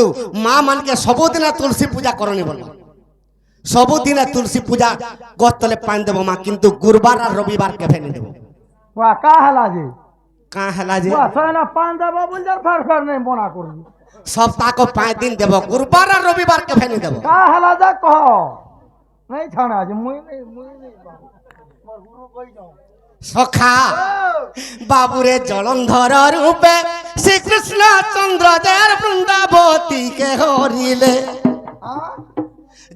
কিন্তু মা মানকে ସବୁଦିନ তুলসী পূজা করনি বল ସବୁଦିନ তুলসী পূজা গছ তলে পানি দেব মা কিন্তু গুরুবার আর রবিবার কেভে নি দেব ওয়া কা হেলা যে কা হেলা যে ওয়া সয়না পান দেব বুঝার ফার ফার নাই বনা করবি সপ্তাহ কো 5 দিন দেব গুরুবার আর রবিবার কেভে নি দেব কা হেলা যা কহ নাই ছানা যে মুই নাই মোর গুরু কই যাও সখা বাবুরে জলন্ধর রূপে শ্রীকৃষ্ণ চন্দ্রদের বৃন্দাবতী কে হরিলে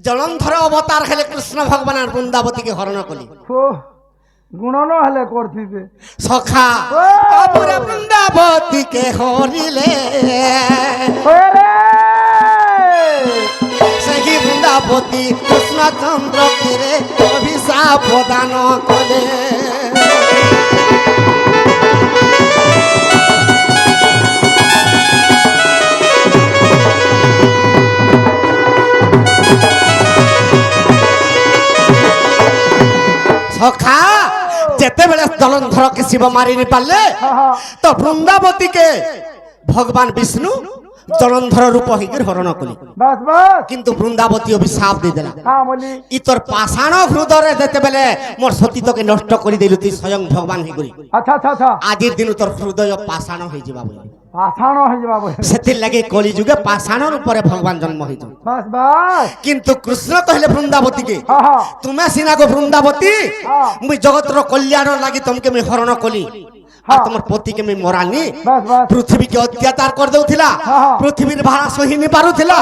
জলন্ধর অবতার হেলে কৃষ্ণ ভগবানের বৃন্দাবতী কে হরণ কলি গুণন হলে করতিতে সখা বাবুরে বৃন্দাবতী কে হরিলে সেই বৃন্দাবতী কৃষ্ণ চন্দ্র কে অভিশাপ প্রদান কলে সখা যেতেবেলে জলন্ধর কে শিব মারি নি পারলে তো বৃন্দাবতী কে ভগবান বিষ্ণু জলন্ধর রূপ হইকি হরণ কলি বাস বাস কিন্তু বৃন্দাবতী অভিশাপ দিয়ে দেলা হ্যাঁ বলি ইতর পাষাণ হৃদয়ে যেতেবেলে মোর সতীতকে নষ্ট করে দিলু তুই স্বয়ং ভগবান হই করি আচ্ছা আচ্ছা আচ্ছা আজির দিন তোর হৃদয় পাষাণ হয়ে যাবা বলি পাছানো হয়ে যাবা বলে সেতির লাগি কলি যুগে পাষাণর উপরে ভগবান জন্ম হইতো বাস বাস কিন্তু কৃষ্ণ কহিলে বৃন্দাবতীকে হ্যাঁ হ্যাঁ তুমি সিনা গো বৃন্দাবতী হ্যাঁ। মুই জগতর কল্যাণ লাগি তোমাকে মুই হরণ কলি আর তোমার পতিকে মুই মরানি বাস বাস পৃথিবীকে অত্যাচার করে দেউথিলা হ্যাঁ। পৃথিবীর ভাড়া সহিনি পারুথিলা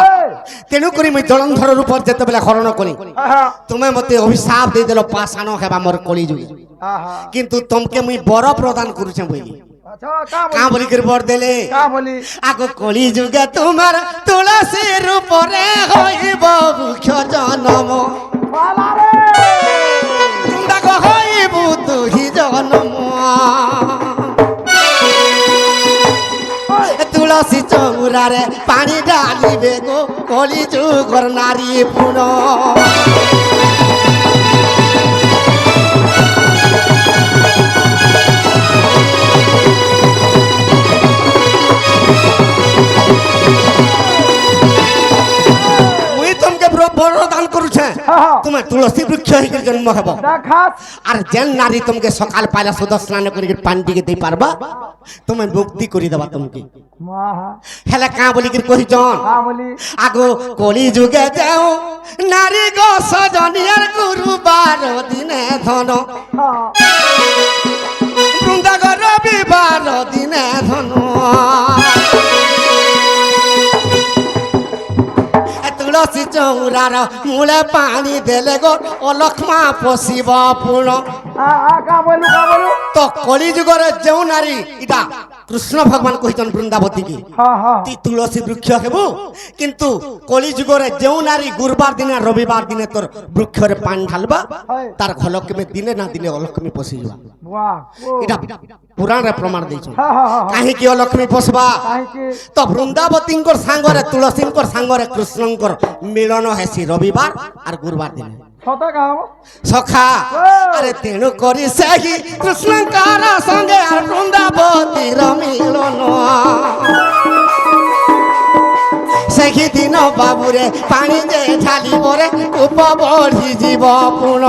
তেণু করি মুই জলন্ধর উপর যেতেবেলে হরণ কলি হ্যাঁ তুমি মতে অভিশাপ দিয়ে দিল পাষাণ হেবা মোর কলি যুগে হ্যাঁ কিন্তু তোমাকে মুই বর প্রদান করুছে বলি আচ্ছা কা কা বলি করে বর দেলে কা বলি আগো কলি যুগে তোমার তুলসীর উপরে হইব বৃক্ষ জন্ম পালা রে দেখো হইব তুহি জন্ম তুলসী চৌরারে পানি ঢালিবে গো কলি যুগর নারী পুন মুই তোমাকে বরদান করুছে হ্যাঁ তুমি তুলসী বৃক্ষ হইকে জন্ম হব দেখাস আর যেন নারী তোমাকে সকাল পাইলা সুদ স্নান করি পানি দিকে দেই পারবা তুমি মুক্তি করি দেবা তোমাকে মা হেলে কা বলি কি কহিছন কা বলি আগো কলি যুগে যাও নারী গো সজনিয়ার গুরুবার দিনে ধন হ্যাঁ বৃন্দা গো রবিবার দিনে ধন তুলসী চৌরার মূলে পানি দেলে গো অলক্ষ্মা পশিব পুণ কা বলি তো কলি যুগরে যেউ নারী ইটা কৃষ্ণ ভগবান কহিছন বৃন্দাবতী কি হ্যাঁ হ্যাঁ তুই তুলসী বৃক্ষ হেবু কিন্তু কলি যুগরে যেউ নারী গুরুবার দিনে আর রবিবার দিনে তোর বৃক্ষরে পানি ঢালবা তার ঘলক্ষ্মী দিনে না দিনে অলক্ষ্মী পশি যাবা বাহ এটা পুরাণে প্রমাণ দিয়েছ হ্যাঁ হ্যাঁ হ্যাঁ কাহিকি অলক্ষ্মী পশবা কাহিকি তো বৃন্দাবতীঙ্কর সাঙ্গরে তুলসীঙ্কর সাঙ্গরে কৃষ্ণঙ্কর মিলন হেসি রবিবার আর গুরুবার দিনে সতা কাম সখা আরে তেণু করি সেই কৃষ্ণঙ্কর সঙ্গে আর বৃন্দাবতীর মিলন সেই দিন বাবুরে পানি যে ঢালিবরে উপ বঢ়ি জীব পুণ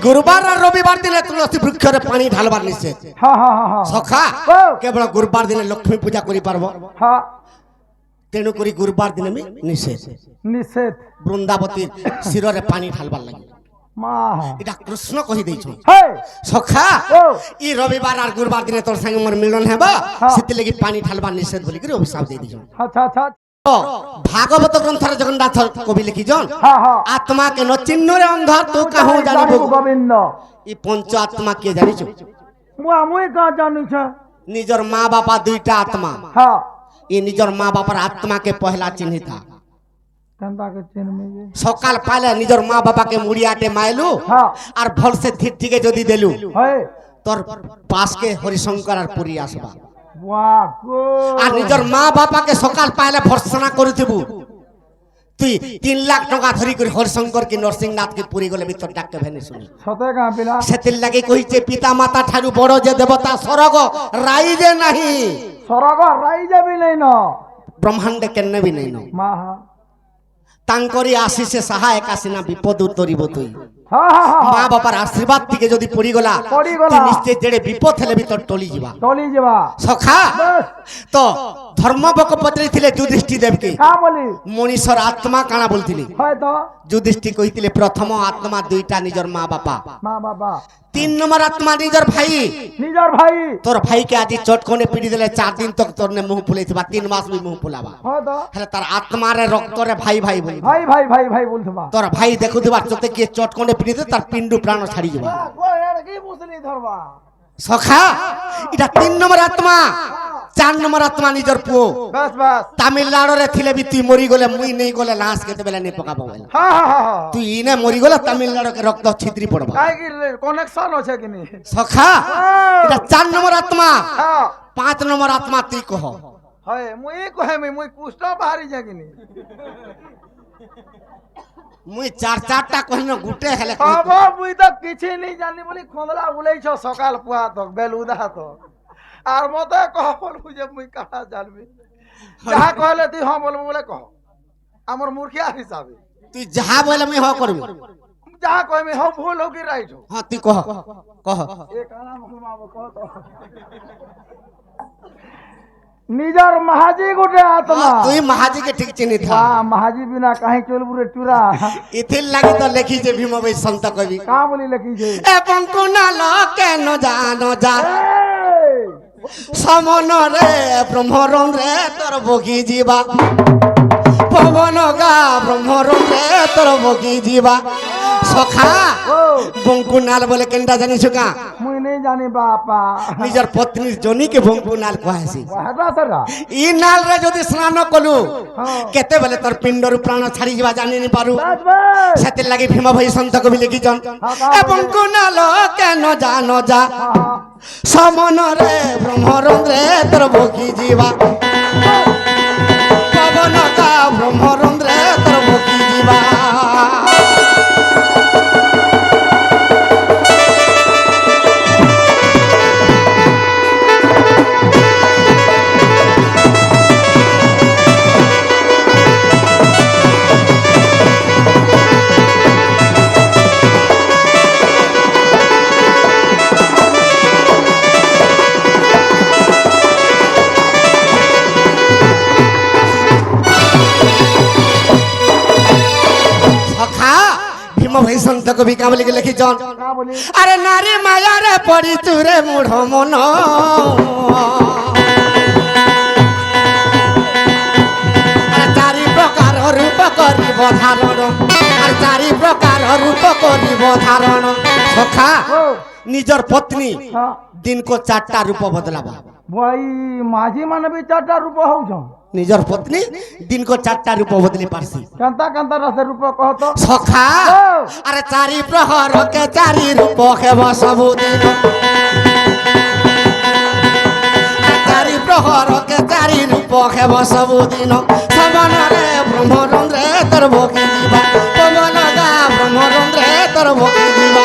গুরুবার আর রবিবার দিনে তুলসী বৃক্ষরে পানি ঢালবার নিষেধ হ্যাঁ হ্যাঁ হ্যাঁ সখা কেবল গুরুবার দিনে লক্ষ্মী পূজা করি পারব হ্যাঁ তেণু করি গুরুবার দিনে আমি নিষেধ নিষেধ বৃন্দাবতীর শিররে পানি ঢালবার লাগে মা এটা কৃষ্ণ কহি দিয়েছ হে সখা ও ই রবিবার আর গুরুবার দিনে তোর সঙ্গে মোর মিলন হেবা সেতি লাগি পানি ঢালবার নিষেধ বলি করে অভিশাপ দিয়ে দিছ আচ্ছা আচ্ছা ভাগবত গ্রন্থরে জগন্নাথ কবি লিখিছন হ্যাঁ হ্যাঁ আত্মাকে ন চিহ্নরে অন্ধ তু কাহু জানিব গোবিন্দ ই পঞ্চ আত্মা কে জানিছ মুই কা জানিছ নিজর মা বাবা দুইটা আত্মা হ্যাঁ ই নিজর মা বাবার আত্মাকে পহলা চিহ্নিতা কেনতাকে চিনমি সকাল পাইলে নিজর মা বাবাকে মুড়িয়াটে মাইলু হ্যাঁ আর ভলসে ঠিক ঠিকে যদি দেলু হে তোর পাশকে হরিশঙ্কর আর পুরী আসবা বাহ গো আর নিজের মা বাপাকে সকাল পাইলে ভর্সনা করে দেবু তুই 3 লাখ টাকা ধরি করে হরিশঙ্কর কি নরসিংহনাথ কি পুরী গলে ভিতর ডাকতে ভেনে শুনি সতে গাঁ পিলা সেতির লাগি কইছে পিতা মাতা ঠারু বড় যে দেবতা স্বর্গ রাইজে নাহি স্বর্গ রাই যাবি নাই ন ব্রহ্মাণ্ডে কেনে বি নাই ন মা হা তাঙ্করি আশিসে সহায়ক আসিনা বিপদ উত্তরিব তুই হা হা হা মা বাবার আশীর্বাদ থেকে যদি পড়িগলা পড়িগলা। তুই নিশ্চয় যেড়ে বিপদ হেলে ভিতর টলি যাবা চলি যাবা সখা বাস তো ধর্মবক পত্রে ଥିଲେ যুধিষ্ঠির দেবকে কা বলি মনীষর আত্মা কাଣା বলতিলি হয়তো যুধিষ্ঠির কইতিলে প্রথম আত্মা দুইটা নিজর মা বাপা মা বাবা 3 নম্বর আত্মা নিজর ভাই নিজর ভাই তোর ভাইকে আজি চটকনে পিড়ি দিলে 4 দিন তক তোর নে মুহ ফুলাইছিবা 3 মাস বি মুহ ফুলাবা হয়তো হেলে তার আত্মারে রক্তরে ভাই ভাই বলি ভাই ভাই ভাই ভাই বলছবা তোর ভাই দেখু দিবার চতে কি চটকনে পিড়ি দে তার পিন্ডু প্রাণ ছাড়ি যাবা কি বুঝলি ধরবা সখা এটা 3 নম্বর আত্মা 4 নম্বর আত্মা নিজর পুও বাস বাস তামিলনাড়ুরে থিলে বি তুই মরি গলে মুই নেই গলে লাশ কেতে বেলা নি পকাবো বলে হা হা হা হা তুই ইনে মরি গলে তামিলনাড়ুকে রক্ত ছিদ্রি পড়বা কাই কি কানেকশন আছে কি নি সখা এটা 4 নম্বর আত্মা হ্যাঁ 5 নম্বর আত্মা তুই কহ হয় মুই কহে মুই কুষ্ট বাহারি যা কি নি মুই 4টা কহিন গুটে হেলে বাবা মুই তো কিছু নেই জানি বলি খোঁদলা উলাইছ সকাল পুয়া তক বেলুদা তো আর মতে কহ বলবু যে মুই কাহা জানবি যাহা কহলে তুই হ্যাঁ বলবো বলে কহ আমার মূর্খিয়া হিসাবে তুই যাহা বলে মুই হ করবি যাহা কহমি হো ভুল হো কি রাইট হো হ্যাঁ তুই কহ কহ এ কানা মুসলমান কহ তো নিজর মাহাজি গোটে আত্মা তুই মহাজিকে ঠিক চিনি থা বাহ মাহাজি বিনা কাহি চলবু রে চুরা ইথির লাগি তো লেখি যে ভীম বৈ সন্ত কবি কা বলি লিখিছে এবং কুনাল কেন জানো যা এই সমন রে ব্রহ্মরম রে তোর বগি ଯିବା পবন গা ব্রহ্মরম রে তোর বগি ଯିବା সখা ও বঙ্কুনাল বলে কেনটা জানিস কা মুই নেই জানি বাপা নিজের পত্নীর জনিকে বঙ্কুনাল কহাসি হেটা সেটা ই নাল রে যদি স্নান কলু হ্যাঁ কেতেবেলে তোর পিণ্ডর প্রাণ ছাড়ি ଯିବା জানি নি পারু বাস বাস সেতির লাগি ভীম ভাই সন্ত কবি লিখিছন এবং কুনাল কেন জানো যা সমন রে ব্রহ্মরম রে তোর বগি ଯିବା পবন গা ব্রহ্মরম রে তোর বগি ଯିବା সখা ভীম ভাই সন্ত কবি কাবলি লিখিছন কা বলি আরে নারী মায়ারে পড়ি তুরে মূঢ় মন আরে চারি প্রকার রূপ করিব ধারণ আর চারি প্রকার রূপ করিব ধারণ সখা ও নিজর পত্নী হ্যাঁ দিনকো 4টা রূপ বদলাবা ভাই মাঝি মানে বি চারটা রূপ হউছ নিজর পত্নী দিনকো 4টা রূপ বদলি পারছি কান্তা কান্তা রসে রূপ কহ তো সখা আরে চারি প্রহর কে চারি রূপ হেব ସବୁদিন চারি প্রহর কে চারি রূপ হেব ସବୁদিন সবନରେ ব্রহ্মরন্দ্রে তোর বগি ଯିବା পবন গা ব্রহ্মরন্দ্রে তোর বগি ଯିବା